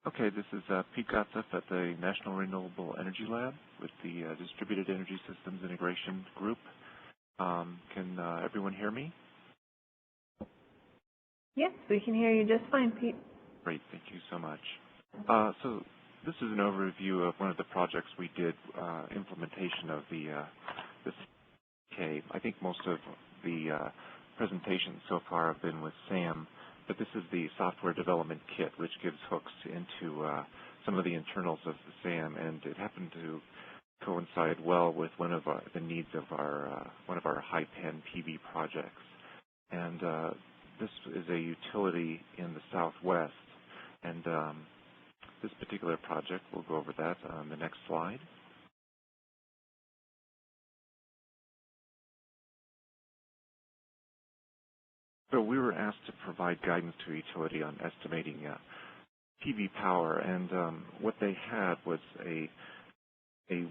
Okay, this is Pete Gotseff at the National Renewable Energy Lab with the Distributed Energy Systems Integration Group. Can everyone hear me? Yes, we can hear you just fine, Pete. Great, thank you so much. So this is an overview of one of the projects we did, implementation of the SDK. I think most of the presentations so far have been with SAM, but this is the software development kit, which gives hooks into some of the internals of the SAM, and it happened to coincide well with one of the needs of one of our high-pen PV projects. And this is a utility in the Southwest, and this particular project, we'll go over that on the next slide. So we were asked to provide guidance to a utility on estimating PV power, and what they had was a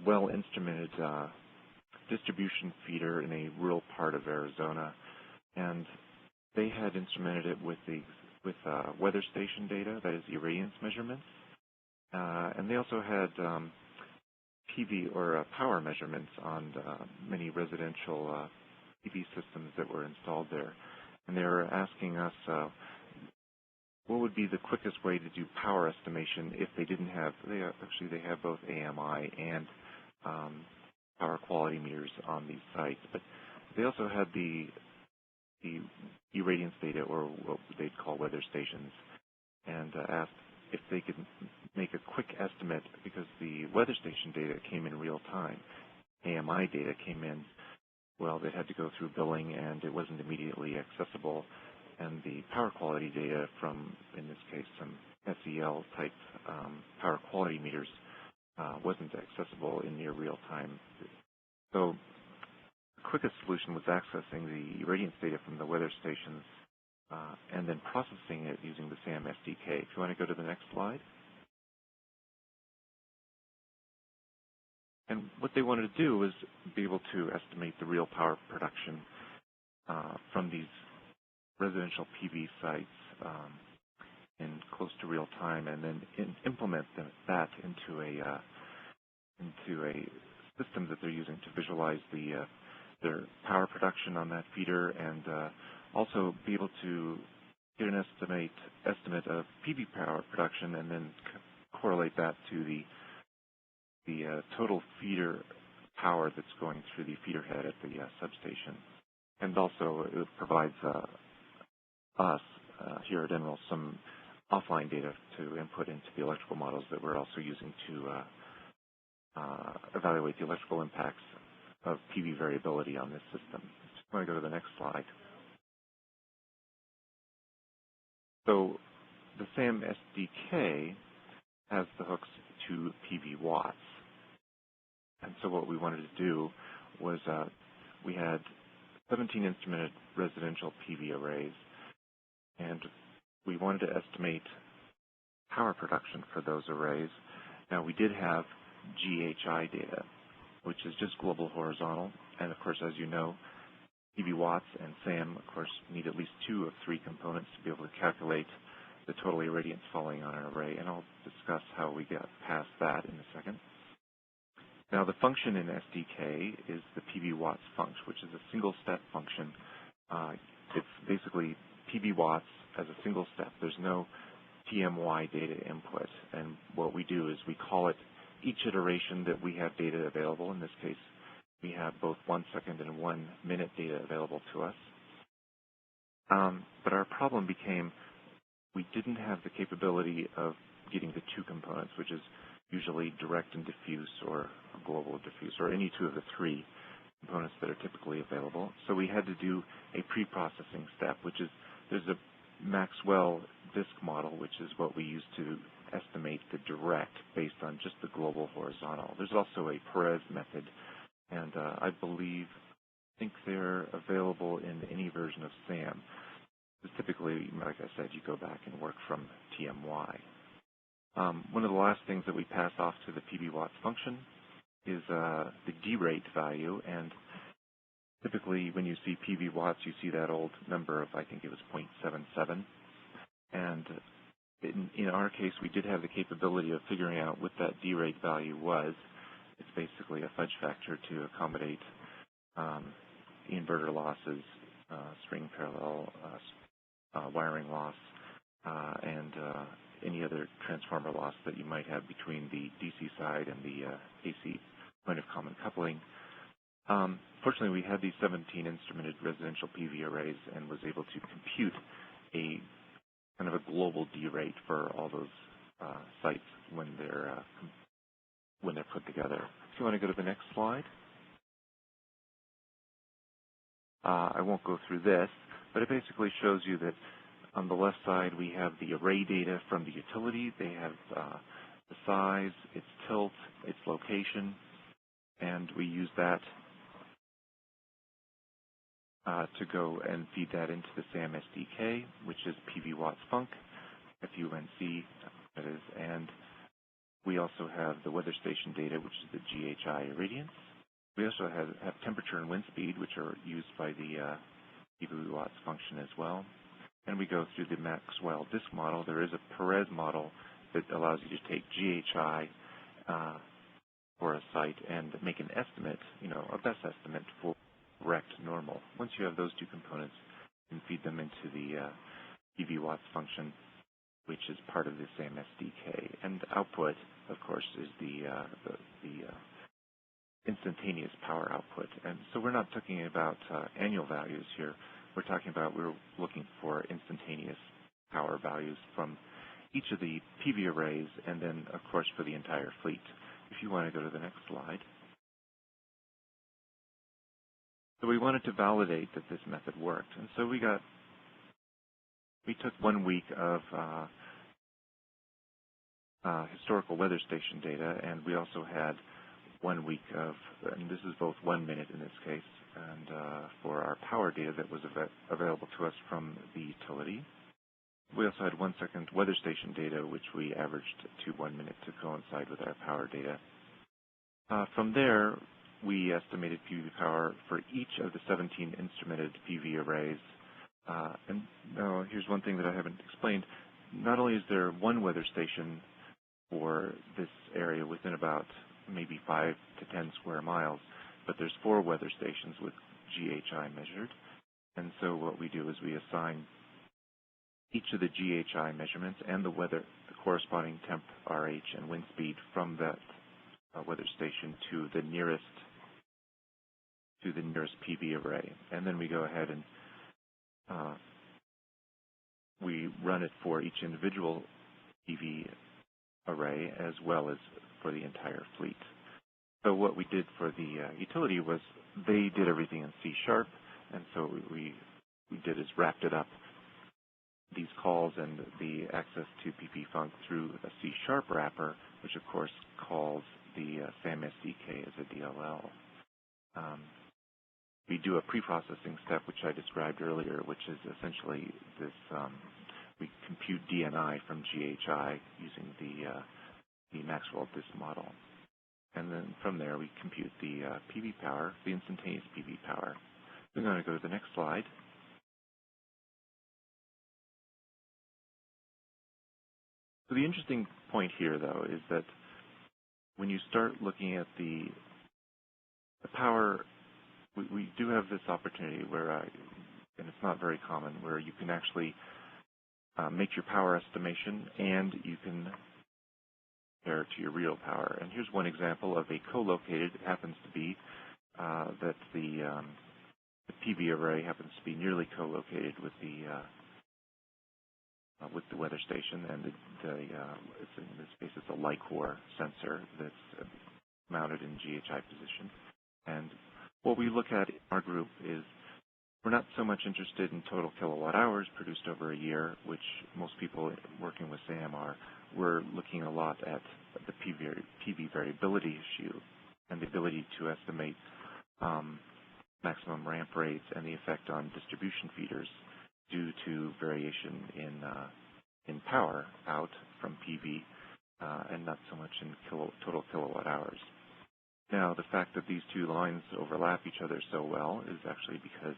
well-instrumented distribution feeder in a rural part of Arizona, and they had instrumented it with weather station data, that is irradiance measurements, and they also had PV or power measurements on many residential PV systems that were installed there. And they were asking us what would be the quickest way to do power estimation if they didn't have, they have both AMI and power quality meters on these sites, but they also had the irradiance data, or what they'd call weather stations, and asked if they could make a quick estimate, because the weather station data came in real time. AMI data came in, well, they had to go through billing, and it wasn't immediately accessible. And the power quality data from, in this case, some SEL type power quality meters wasn't accessible in near real time. So the quickest solution was accessing the irradiance data from the weather stations and then processing it using the SAM SDK. If you want to go to the next slide. And what they wanted to do was be able to estimate the real power production from these residential PV sites in close to real time, and then implement that into a system that they're using to visualize their power production on that feeder, and also be able to get an estimate of PV power production, and then correlate that to the total feeder power that's going through the feeder head at the substation. And also it provides us here at NREL some offline data to input into the electrical models that we're also using to evaluate the electrical impacts of PV variability on this system. Just want to go to the next slide. So the SAM SDK has the hooks to PVWatts. And so what we wanted to do was we had 17 instrumented residential PV arrays, and we wanted to estimate power production for those arrays. Now, we did have GHI data, which is just global horizontal, and of course, as you know, PVWatts and SAM, of course, need at least 2 of 3 components to be able to calculate the total irradiance falling on an array, and I'll discuss how we get past that in a second. Now, the function in SDK is the PVWattsFunc, which is a single-step function. It's basically PVWatts as a single step. There's no TMY data input, and what we do is we call it each iteration that we have data available. In this case, we have both 1 second and 1 minute data available to us. But our problem became we didn't have the capability of getting the 2 components, which is usually direct and diffuse, or global diffuse, or any 2 of the 3 components that are typically available. So we had to do a pre-processing step, which is there's a Maxwell disk model, which is what we use to estimate the direct based on just the global horizontal. There's also a Perez method, and I think they're available in any version of SAM. Typically, like I said, you go back and work from TMY. One of the last things that we pass off to the PVWatts function is the derate value, and typically when you see PVWatts, you see that old number of, I think it was 0.77, and in our case, we did have the capability of figuring out what that D-rate value was. It's basically a fudge factor to accommodate inverter losses, string parallel wiring loss, and any other transformer loss that you might have between the DC side and the AC point of common coupling. Fortunately, we had these 17 instrumented residential PV arrays and was able to compute a kind of a global D rate for all those sites when they're put together. If you want to go to the next slide. I won't go through this, but it basically shows you that on the left side we have the array data from the utility. They have the size, its tilt, its location, and we use that to go and feed that into the SAM SDK, which is PVWattsFunc, F-U-N-C, that is, and we also have the weather station data, which is the GHI irradiance. We also have temperature and wind speed, which are used by the PVWatts function as well. And we go through the Maxwell disk model. There is a Perez model that allows you to take GHI for a site and make an estimate, a best estimate for rect normal. Once you have those two components, you can feed them into the PVWatts function, which is part of the SAM SDK. And output, of course, is the instantaneous power output. And so we're not talking about annual values here. We're looking for instantaneous power values from each of the PV arrays and then, of course, for the entire fleet. If you want to go to the next slide. So we wanted to validate that this method worked. And so we took 1 week of historical weather station data, and we also had 1 week of, and this is both 1 minute in this case, and for our power data that was available to us from the utility. We also had 1 second weather station data, which we averaged to 1 minute to coincide with our power data. From there, we estimated PV power for each of the 17 instrumented PV arrays. And now here's one thing that I haven't explained. Not only is there one weather station for this area within about maybe 5 to 10 square miles, but there's 4 weather stations with GHI measured. And so what we do is we assign each of the GHI measurements and the corresponding temp, RH, and wind speed from that weather station to the nearest PV array. And then we go ahead and we run it for each individual PV array as well as for the entire fleet. So what we did for the utility was they did everything in C#, and so we did is wrapped it up, these calls and the access to PVFunc through a C# wrapper, which of course calls the SAM SDK as a DLL. We do a pre-processing step, which I described earlier, which is essentially this, we compute DNI from GHI using the Maxwell disk model. And then from there, we compute the PV power, the instantaneous PV power. We're going to go to the next slide. So the interesting point here, though, is that when you start looking at the power, we do have this opportunity where, and it's not very common, where you can actually make your power estimation and you can compare it to your real power. And here's one example of a co-located. It happens to be that the PV array happens to be nearly co-located with the weather station, and it's in this case it's a LICOR sensor that's mounted in GHI position. And what we look at in our group is we're not so much interested in total kilowatt hours produced over a year, which most people working with SAM are. We're looking a lot at the PV variability issue and the ability to estimate maximum ramp rates and the effect on distribution feeders due to variation in power out from PV and not so much in total kilowatt hours. Now, the fact that these two lines overlap each other so well is actually because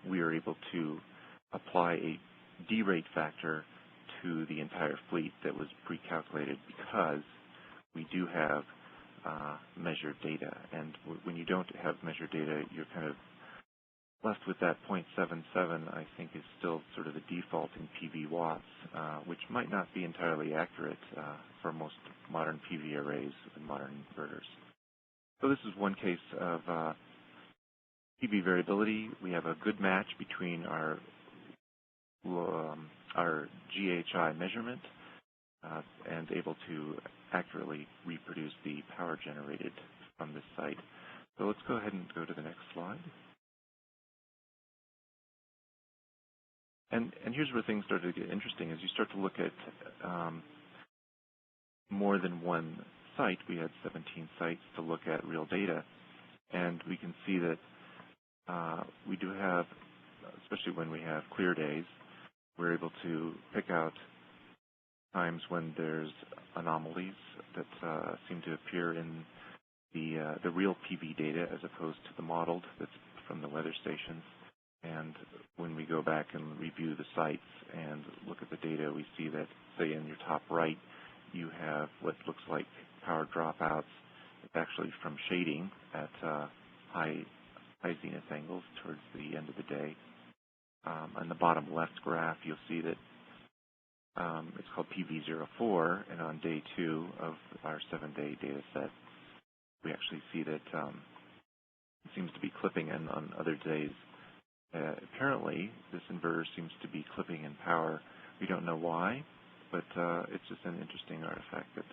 we are able to apply a D-rate factor to the entire fleet that was pre-calculated because we do have measured data. And when you don't have measured data, you're kind of left with that 0.77, I think, is still sort of the default in PVWatts, which might not be entirely accurate for most modern PV arrays and modern inverters. So this is one case of PV variability. We have a good match between our GHI measurement and able to accurately reproduce the power generated from this site. So let's go ahead and go to the next slide. And here's where things start to get interesting. As you start to look at more than one site, we had 17 sites to look at real data, and we can see that we do have, especially when we have clear days, we're able to pick out times when there's anomalies that seem to appear in the real PV data as opposed to the modeled that's from the weather stations. And when we go back and review the sites and look at the data, we see that, say, in your top right, you have what looks like power dropouts. It's actually from shading at high zenith angles towards the end of the day. On the bottom left graph, you'll see that it's called PV04, and on day 2 of our 7-day data set, we actually see that it seems to be clipping, and on other days, apparently, this inverter seems to be clipping in power. We don't know why, but it's just an interesting artifact that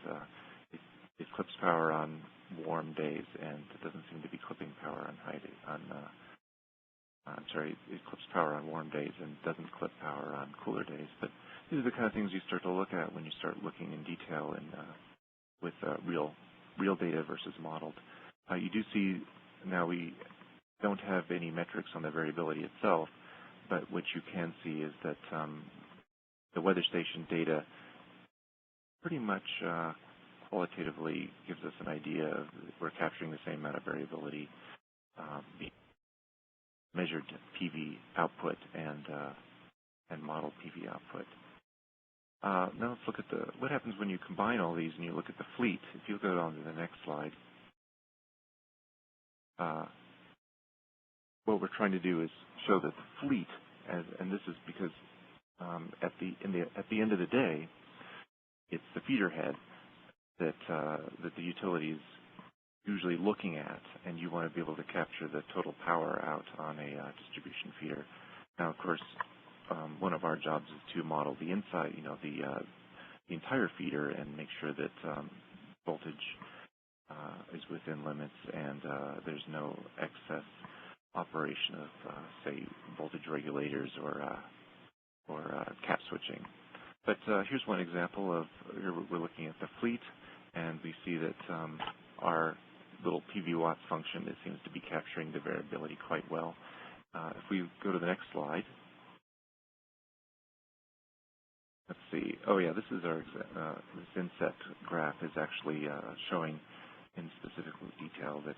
it clips power on warm days, and it doesn't seem to be clipping power on it clips power on warm days and doesn't clip power on cooler days. But these are the kind of things you start to look at when you start looking in detail with real data versus modeled. You do see now we don't have any metrics on the variability itself, but what you can see is that the weather station data pretty much qualitatively gives us an idea of we're capturing the same amount of variability, measured PV output and modeled PV output. Now let's look at what happens when you combine all these and you look at the fleet. If you go on to the next slide, what we're trying to do is show that the fleet, and this is because at the end of the day, it's the feeder head that the utility is usually looking at, and you want to be able to capture the total power out on a distribution feeder. Now, of course, one of our jobs is to model the inside, the entire feeder, and make sure that voltage is within limits and there's no excess operation of, say, voltage regulators or cap switching. But here's one example of here we're looking at the fleet, and we see that our little PVWatts function, it seems to be capturing the variability quite well. If we go to the next slide, let's see. Oh yeah, this is our this inset graph is actually showing in specific detail that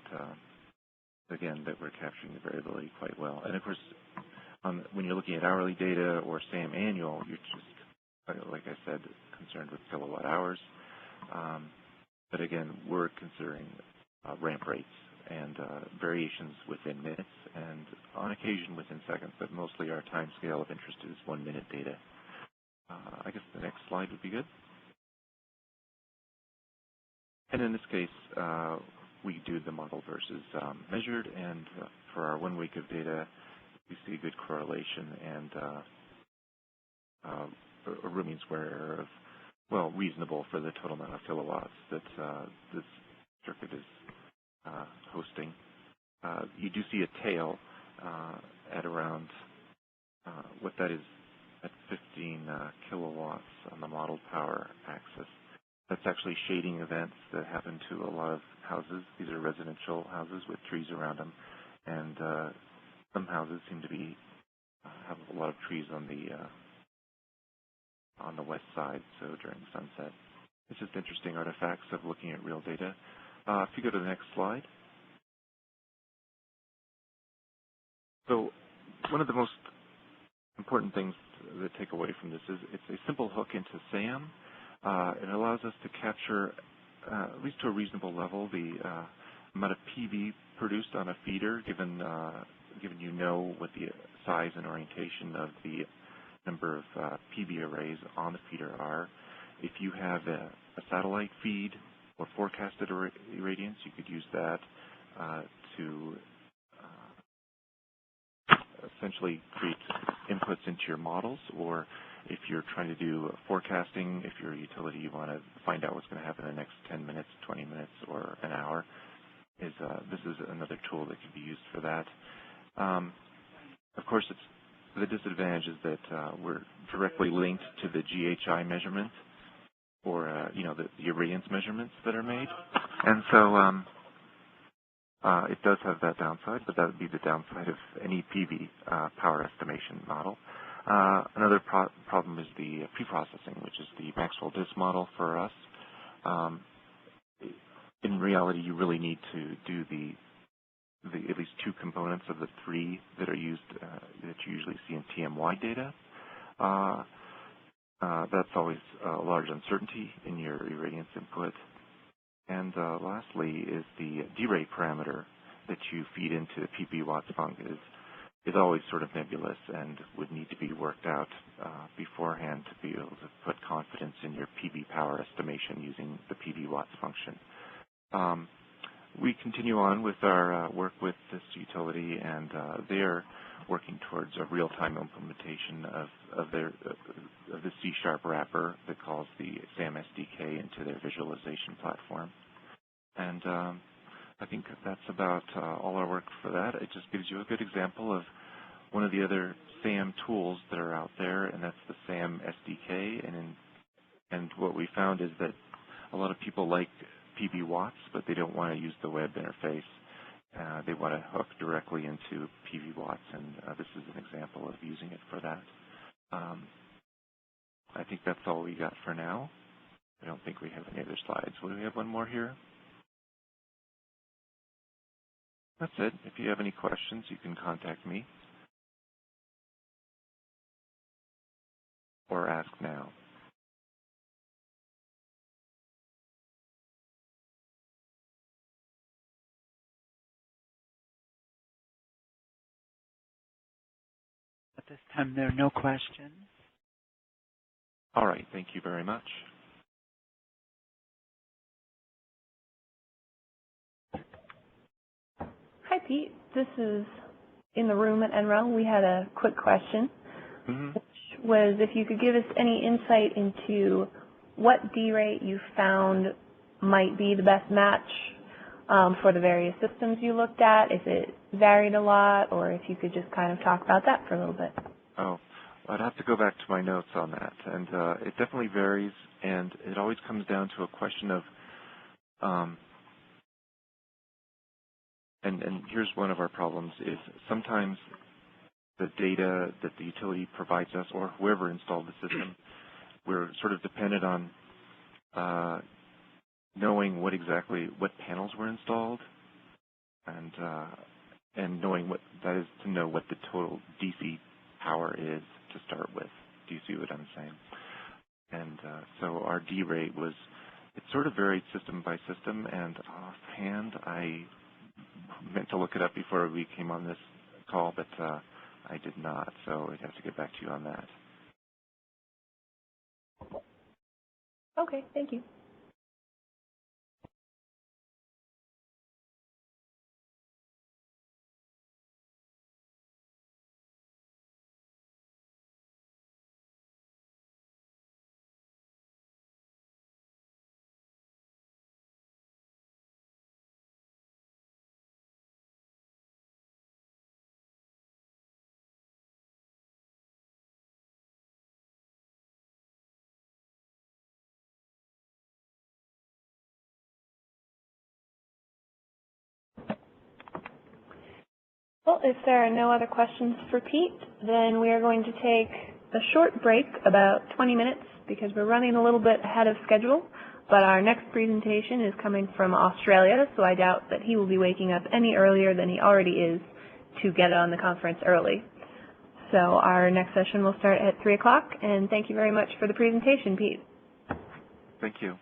again that we're capturing the variability quite well. And of course, when you're looking at hourly data or SAM annual, you're just, like I said, concerned with kilowatt hours. But again, we're considering ramp rates and variations within minutes and on occasion within seconds, but mostly our time scale of interest is 1-minute data. I guess the next slide would be good. And in this case, we do the model versus measured, and for our 1 week of data, we see a good correlation and a root mean square error of, well, reasonable for the total amount of kilowatts that this circuit is hosting. You do see a tail at around what that is at 15 kilowatts on the modeled power axis. That's actually shading events that happen to a lot of houses. These are residential houses with trees around them, and some houses seem to be have a lot of trees on the west side, so during sunset. It's just interesting artifacts of looking at real data. If you go to the next slide. So one of the most important things the takeaway from this is it's a simple hook into SAM. It allows us to capture, at least to a reasonable level, the amount of PV produced on a feeder, given you know what the size and orientation of the number of PV arrays on the feeder are. If you have a satellite feed or forecasted irradiance, you could use that to essentially create inputs into your models, or if you're trying to do forecasting, if you're a utility, you want to find out what's going to happen in the next 10 minutes, 20 minutes, or an hour, this is another tool that can be used for that. Of course, the disadvantage is that we're directly linked to the GHI measurement, or the irradiance measurements that are made, and so it does have that downside, but that would be the downside of any PV power estimation model. Another problem is the preprocessing, which is the Maxwell disk model for us. In reality, you really need to do the at least two components of the three that are used that you usually see in TM-wide data. That's always a large uncertainty in your irradiance input. And lastly is the D-rate parameter that you feed into PVWattsFunc is always sort of nebulous and would need to be worked out beforehand to be able to put confidence in your PV power estimation using the PVWatts function. We continue on with our work with this utility, and they are working towards a real-time implementation of the C# wrapper that calls the SAM SDK into their visualization platform. And I think that's about all our work for that. It just gives you a good example of one of the other SAM tools that are out there, and that's the SAM SDK. And what we found is that a lot of people like PVWatts, but they don't want to use the web interface. They want to hook directly into PVWatts, and this is an example of using it for that. I think that's all we got for now. I don't think we have any other slides. Will we have one more here? That's it. If you have any questions, you can contact me or ask now. At this time, there are no questions. All right. Thank you very much. Hi, Pete. This is in the room at NREL. We had a quick question, which was if you could give us any insight into what D-rate you found might be the best match for the various systems you looked at, if it varied a lot, or if you could just kind of talk about that for a little bit. Oh, I'd have to go back to my notes on that. And it definitely varies, and it always comes down to a question of and here's one of our problems is sometimes the data that the utility provides us or whoever installed the system, we're sort of dependent on knowing what panels were installed and knowing what that is to know what the total DC power is to start with. Do you see what I'm saying? And so our D rate it sort of varied system by system, and offhand I meant to look it up before we came on this call, but I did not, so I'd have to get back to you on that. Okay, thank you. Well, if there are no other questions for Pete, then we are going to take a short break, about 20 minutes, because we're running a little bit ahead of schedule. But our next presentation is coming from Australia, so I doubt that he will be waking up any earlier than he already is to get on the conference early. So our next session will start at 3 o'clock, and thank you very much for the presentation, Pete. Thank you.